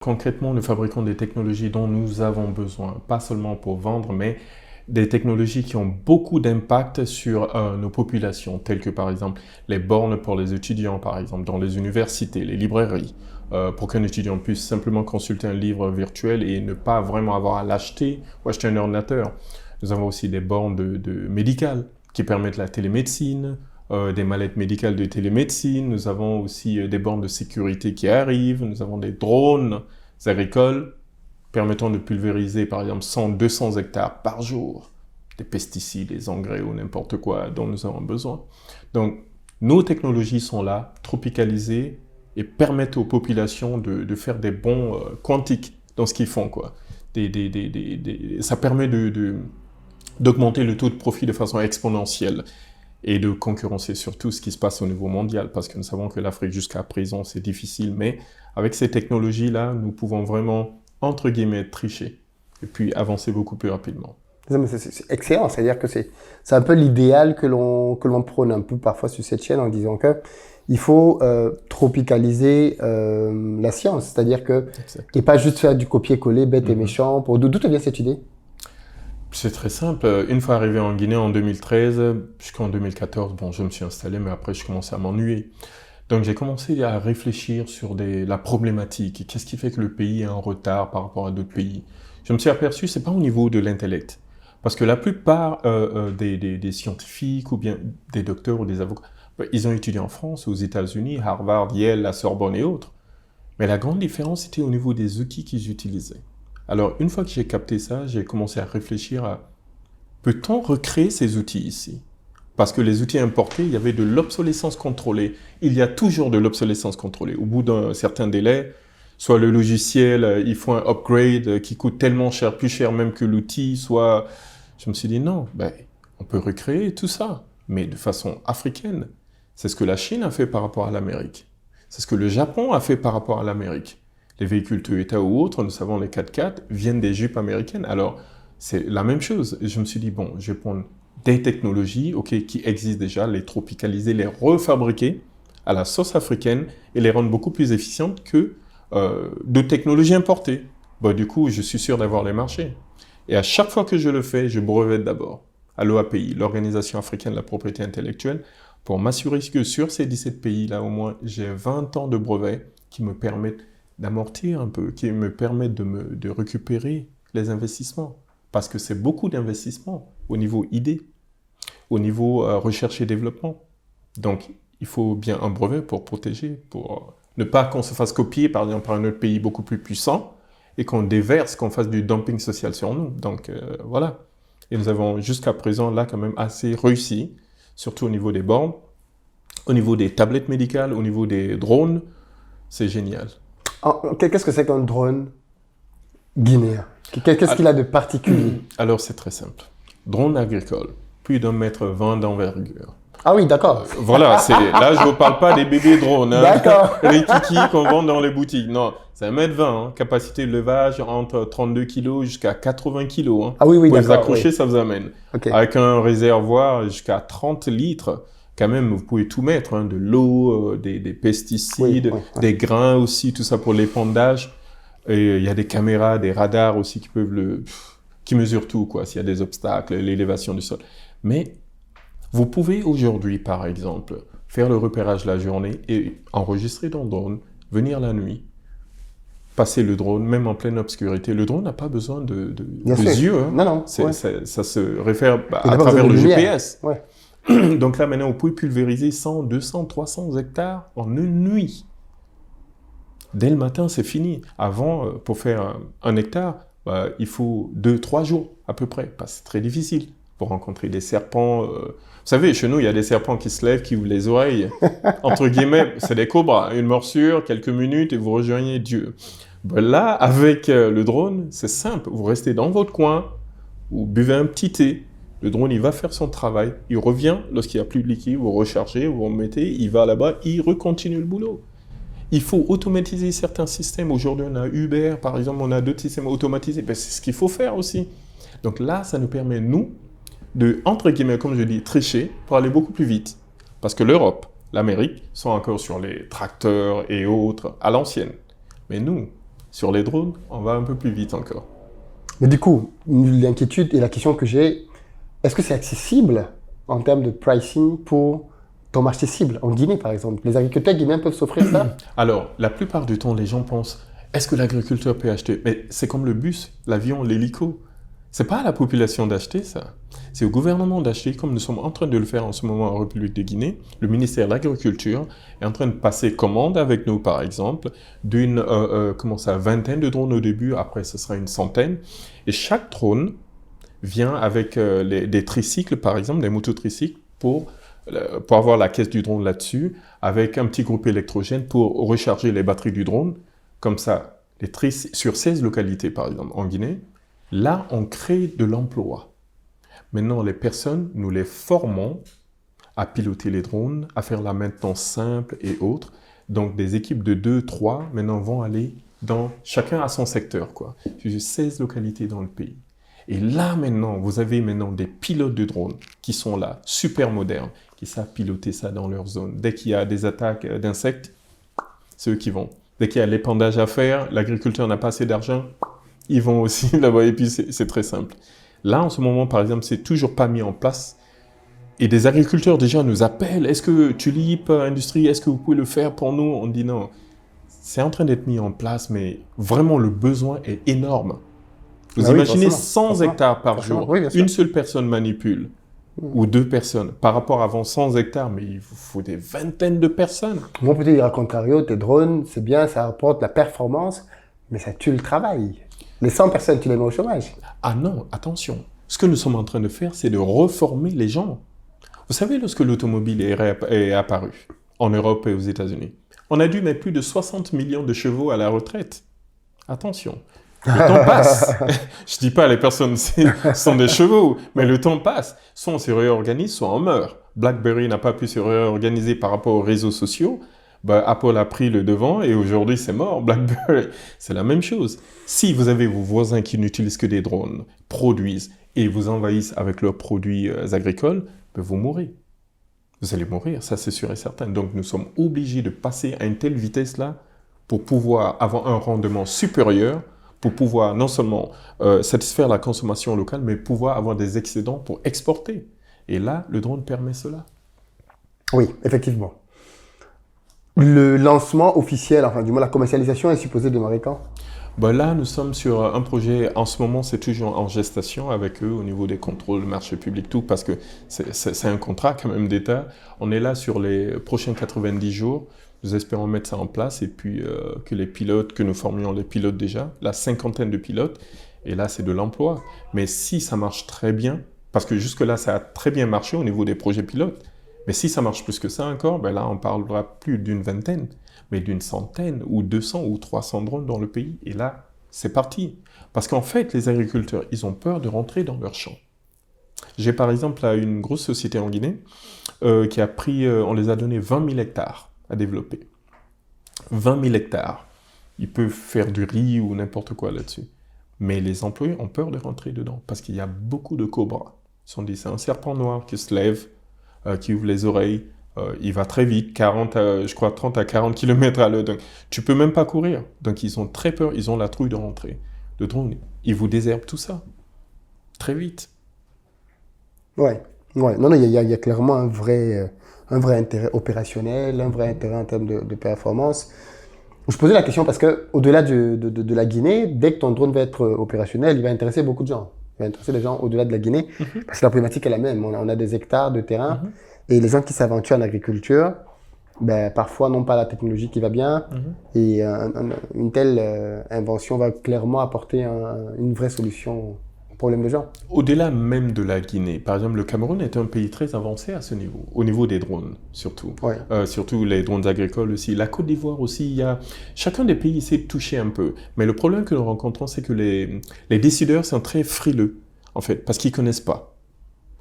Concrètement, nous fabriquons des technologies dont nous avons besoin, pas seulement pour vendre, mais des technologies qui ont beaucoup d'impact sur nos populations, telles que par exemple les bornes pour les étudiants, par exemple, dans les universités, les librairies, pour qu'un étudiant puisse simplement consulter un livre virtuel et ne pas vraiment avoir à l'acheter ou acheter un ordinateur. Nous avons aussi des bornes médicales qui permettent la télémédecine, des mallettes médicales de télémédecine, nous avons aussi des bornes de sécurité qui arrivent, nous avons des drones agricoles permettant de pulvériser par exemple 100-200 hectares par jour, des pesticides, des engrais ou n'importe quoi dont nous avons besoin. Donc nos technologies sont là, tropicalisées et permettent aux populations de faire des bons quantiques dans ce qu'ils font, quoi. Ça permet d'augmenter le taux de profit de façon exponentielle et de concurrencer surtout ce qui se passe au niveau mondial, parce que nous savons que l'Afrique jusqu'à présent c'est difficile, mais avec ces technologies-là, nous pouvons vraiment, entre guillemets, tricher et puis avancer beaucoup plus rapidement. C'est excellent, c'est-à-dire que c'est un peu l'idéal que l'on prône un peu parfois sur cette chaîne en disant que il faut tropicaliser la science, c'est-à-dire que et pas juste faire du copier-coller bête et méchant. D'où te vient cette idée? C'est très simple. Une fois arrivé en Guinée en 2013, jusqu'en 2014, bon, je me suis installé, mais après, je commençais à m'ennuyer. Donc, j'ai commencé à réfléchir sur la problématique. Qu'est-ce qui fait que le pays est en retard par rapport à d'autres pays? Je me suis aperçu, c'est pas au niveau de l'intellect. Parce que la plupart des scientifiques ou bien des docteurs ou des avocats, ils ont étudié en France, aux États-Unis, Harvard, Yale, la Sorbonne et autres. Mais la grande différence, c'était au niveau des outils qu'ils utilisaient. Alors, une fois que j'ai capté ça, j'ai commencé à réfléchir à peut-on recréer ces outils ici? Parce que les outils importés, il y avait de l'obsolescence contrôlée. Il y a toujours de l'obsolescence contrôlée. Au bout d'un certain délai, soit le logiciel, il faut un upgrade qui coûte tellement cher, plus cher même que l'outil, soit... Je me suis dit non, on peut recréer tout ça, mais de façon africaine. C'est ce que la Chine a fait par rapport à l'Amérique. C'est ce que le Japon a fait par rapport à l'Amérique. Les véhicules Toyota ou autres, nous savons les 4x4, viennent des jupes américaines. Alors, c'est la même chose. Et je me suis dit, bon, je vais prendre des technologies qui existent déjà, les tropicaliser, les refabriquer à la sauce africaine et les rendre beaucoup plus efficientes que de technologies importées. Du coup, je suis sûr d'avoir les marchés. Et à chaque fois que je le fais, je brevette d'abord à l'OAPI, l'Organisation africaine de la propriété intellectuelle, pour m'assurer que sur ces 17 pays-là, au moins, j'ai 20 ans de brevets qui me permettent d'amortir un peu, qui me permettent de récupérer les investissements. Parce que c'est beaucoup d'investissements au niveau idée, au niveau recherche et développement. Donc, il faut bien un brevet pour protéger, pour ne pas qu'on se fasse copier, par exemple, par un autre pays beaucoup plus puissant et qu'on déverse, qu'on fasse du dumping social sur nous. Donc, voilà. Et nous avons jusqu'à présent, là, quand même assez réussi, surtout au niveau des bornes, au niveau des tablettes médicales, au niveau des drones. C'est génial. Qu'est-ce que c'est qu'un drone guinéen? Qu'est-ce qu'il a de particulier? Alors, c'est très simple. Drone agricole, plus d'1,20 m d'envergure. Ah oui, d'accord. Voilà, là, je ne vous parle pas des bébés drones, hein, d'accord. les kikis qu'on vend dans les boutiques. Non, c'est 1,20 m, hein, capacité de levage entre 32 kg jusqu'à 80 kg. Hein. Ah oui, d'accord. Pour les d'accord. accrocher, ça vous amène. Okay. Avec un réservoir jusqu'à 30 litres, quand même, vous pouvez tout mettre, hein, de l'eau, des pesticides, des grains aussi, tout ça pour l'épandage. Et il y a des caméras, des radars aussi qui mesurent tout, quoi, s'il y a des obstacles, l'élévation du sol. Mais vous pouvez aujourd'hui, par exemple, faire le repérage la journée et enregistrer ton drone, venir la nuit, passer le drone, même en pleine obscurité. Le drone n'a pas besoin de yeux. Hein. Non. Ça se réfère à travers le GPS. Ouais. Donc là, maintenant, vous pouvez pulvériser 100, 200, 300 hectares en une nuit. Dès le matin, c'est fini. Avant, pour faire 1 hectare, il faut 2-3 jours à peu près. C'est très difficile pour rencontrer des serpents. Vous savez, chez nous, il y a des serpents qui se lèvent, qui ouvrent les oreilles. Entre guillemets, c'est des cobras. Une morsure, quelques minutes et vous rejoignez Dieu. Là, avec le drone, c'est simple. Vous restez dans votre coin, vous buvez un petit thé. Le drone, il va faire son travail. Il revient lorsqu'il n'y a plus de liquide. Vous rechargez, vous remettez, il va là-bas, il recontinue le boulot. Il faut automatiser certains systèmes. Aujourd'hui, on a Uber, par exemple, on a d'autres systèmes automatisés. C'est ce qu'il faut faire aussi. Donc là, ça nous permet, nous, de, entre guillemets, comme je dis, tricher pour aller beaucoup plus vite. Parce que l'Europe, l'Amérique, sont encore sur les tracteurs et autres à l'ancienne. Mais nous, Sur les drones, on va un peu plus vite encore. Mais du coup, l'inquiétude et la question que j'ai, est-ce que c'est accessible en termes de pricing pour ton marché cible, en Guinée par exemple? Les agriculteurs guinéens peuvent s'offrir ça? Alors, la plupart du temps, les gens pensent, est-ce que l'agriculteur peut acheter? Mais c'est comme le bus, l'avion, l'hélico. C'est pas à la population d'acheter ça. C'est au gouvernement d'acheter, comme nous sommes en train de le faire en ce moment en République de Guinée. Le ministère de l'Agriculture est en train de passer commande avec nous, par exemple, d'une vingtaine de drones au début, après ce sera une centaine. Et chaque drone vient avec des tricycles, par exemple, des mototricycles, pour avoir la caisse du drone là-dessus, avec un petit groupe électrogène pour recharger les batteries du drone. Comme ça, sur 16 localités, par exemple, en Guinée, là, on crée de l'emploi. Maintenant, les personnes, nous les formons à piloter les drones, à faire la maintenance simple et autres. Donc, des équipes de 2, 3, maintenant, vont aller chacun à son secteur, quoi. J'ai 16 localités dans le pays. Et là, maintenant, vous avez maintenant des pilotes de drones qui sont là, super modernes, qui savent piloter ça dans leur zone. Dès qu'il y a des attaques d'insectes, c'est eux qui vont. Dès qu'il y a l'épandage à faire, l'agriculteur n'a pas assez d'argent, ils vont aussi là-bas. Et puis, c'est très simple. Là, en ce moment, par exemple, c'est toujours pas mis en place. Et des agriculteurs déjà nous appellent. Est-ce que Tulip Industrie, est-ce que vous pouvez le faire pour nous? On dit non. C'est en train d'être mis en place, mais vraiment, le besoin est énorme. Vous imaginez 100 hectares par jour, oui, une seule personne manipule, ou 2 personnes. Par rapport à avant 100 hectares, mais il vous faut des vingtaines de personnes. Moi, peut-être dire à contrario, tes drones, c'est bien, ça apporte la performance, mais ça tue le travail. Les 100 personnes, tu les mets au chômage. Ah non, attention. Ce que nous sommes en train de faire, c'est de reformer les gens. Vous savez, lorsque l'automobile est apparue, en Europe et aux États-Unis, on a dû mettre plus de 60 millions de chevaux à la retraite. Attention. Le temps passe. Je dis pas les personnes sont des chevaux, mais le temps passe. Soit on se réorganise, soit on meurt. BlackBerry n'a pas pu se réorganiser par rapport aux réseaux sociaux. Apple a pris le devant et aujourd'hui c'est mort. BlackBerry, c'est la même chose. Si vous avez vos voisins qui n'utilisent que des drones, produisent et vous envahissent avec leurs produits agricoles, vous mourrez. Vous allez mourir, ça c'est sûr et certain. Donc nous sommes obligés de passer à une telle vitesse-là pour pouvoir avoir un rendement supérieur, pour pouvoir non seulement satisfaire la consommation locale, mais pouvoir avoir des excédents pour exporter. Et là, le drone permet cela. Oui, effectivement. Le lancement officiel, enfin du moins la commercialisation est supposée démarrer quand? Là, nous sommes sur un projet, en ce moment, c'est toujours en gestation avec eux au niveau des contrôles, marché public, tout, parce que c'est un contrat quand même d'État. On est là sur les prochains 90 jours. Nous espérons mettre ça en place et puis que les pilotes, que nous formions les pilotes déjà, la 50aine de pilotes, et là, c'est de l'emploi. Mais si ça marche très bien, parce que jusque-là, ça a très bien marché au niveau des projets pilotes, mais si ça marche plus que ça encore, là, on parlera plus d'une vingtaine, mais d'une centaine, ou 200 ou 300 drones dans le pays. Et là, c'est parti. Parce qu'en fait, les agriculteurs, ils ont peur de rentrer dans leurs champs. J'ai par exemple là, une grosse société en Guinée qui a pris, on les a donné 20 000 hectares à développer. 20 000 hectares. Ils peuvent faire du riz ou n'importe quoi là-dessus. Mais les employés ont peur de rentrer dedans parce qu'il y a beaucoup de cobras. Ils se sont dit, c'est un serpent noir qui se lève, qui ouvre les oreilles. Il va très vite, 30 à 40 km à l'heure. Donc, tu peux même pas courir. Donc, ils ont très peur, ils ont la trouille de rentrer. Le drone, il vous désherbe tout ça. Très vite. Ouais. Non, il y a clairement un vrai intérêt opérationnel, un vrai intérêt en termes de performance. Je posais la question parce que au-delà de la Guinée, dès que ton drone va être opérationnel, il va intéresser beaucoup de gens. Il va intéresser les gens au-delà de la Guinée, parce que la problématique est la même. On a des hectares de terrain. Et les gens qui s'aventurent en agriculture, parfois n'ont pas la technologie qui va bien. Et une telle invention va clairement apporter une vraie solution au problème des gens. Au-delà même de la Guinée, par exemple, le Cameroun est un pays très avancé à ce niveau, au niveau des drones surtout. Ouais. Surtout les drones agricoles aussi. La Côte d'Ivoire aussi, chacun des pays essaie de toucher un peu. Mais le problème que nous rencontrons, c'est que les décideurs sont très frileux, en fait, parce qu'ils ne connaissent pas.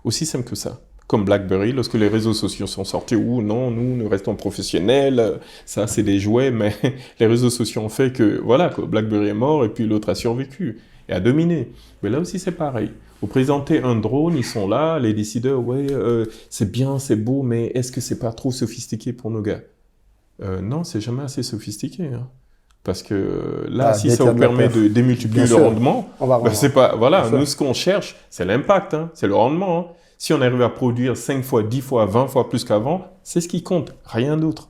Aussi simple que ça. Comme BlackBerry, lorsque les réseaux sociaux sont sortis, ou non, nous restons professionnels, ça c'est des jouets, mais les réseaux sociaux ont fait que, voilà, BlackBerry est mort et puis l'autre a survécu et a dominé. Mais là aussi c'est pareil. Vous présentez un drone, ils sont là, les décideurs, c'est bien, c'est beau, mais est-ce que c'est pas trop sophistiqué pour nos gars? Non, c'est jamais assez sophistiqué. Hein. Parce que là, si ça détenir vous de la permet perf. de démultiplier Bien le sûr. rendement, On va ben, rendre. c'est pas, voilà, Bien sûr. nous, ce qu'on cherche, c'est l'impact, hein, c'est le rendement, hein. Si on arrive à produire 5 fois, 10 fois, 20 fois plus qu'avant, c'est ce qui compte, rien d'autre.